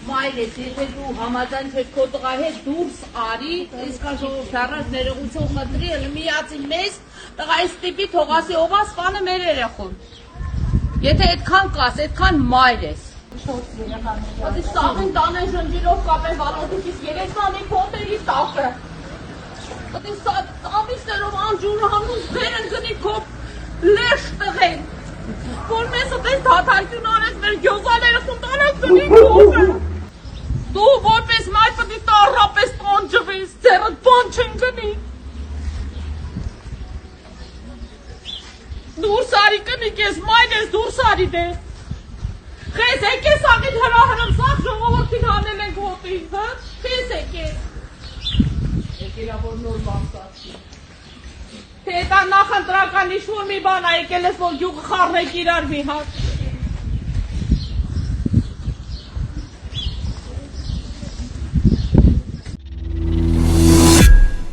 Մայրես, եթե դու համաձայն չես քո տղայի հետ դուրս արի, իսկ ժողովուրդ առած ներողություն խնդրի, միացի մեզ, տղայիս տիպի թողասի ով ասպանը մեր երեխուն։ Եթե այդքան կաս, այդքան մայր ես։ Ասի սաղին տանեն ժնջիրով կապեն վալոտուք, իսկ երեքանի փոտերի տակը։ Ասի ամիսներով անջուրը համուս բերեն գնի քո լեշ տղեն։ Որ մեզ ըտես դաթարություն արես մեր գյոզաները խնդանակ գնի քովը։ Դու որպես մայր պտի տարրապես տանջվես, ձերըտ բան չեն գնի։ Դուրս արի կնիկ ես, մայն ես դուրս արի դե։ Խես եկես աղիտ հրահրում, սաղ ժողովորդին հանել ենք հոտին, հա? Խես եկես։ Եկերա որ նոր բաստացի։ Թե դա նախընտրական իշվոր մի բան ա եկել ես, որ գյուղը խարնեք իրար մի հատ։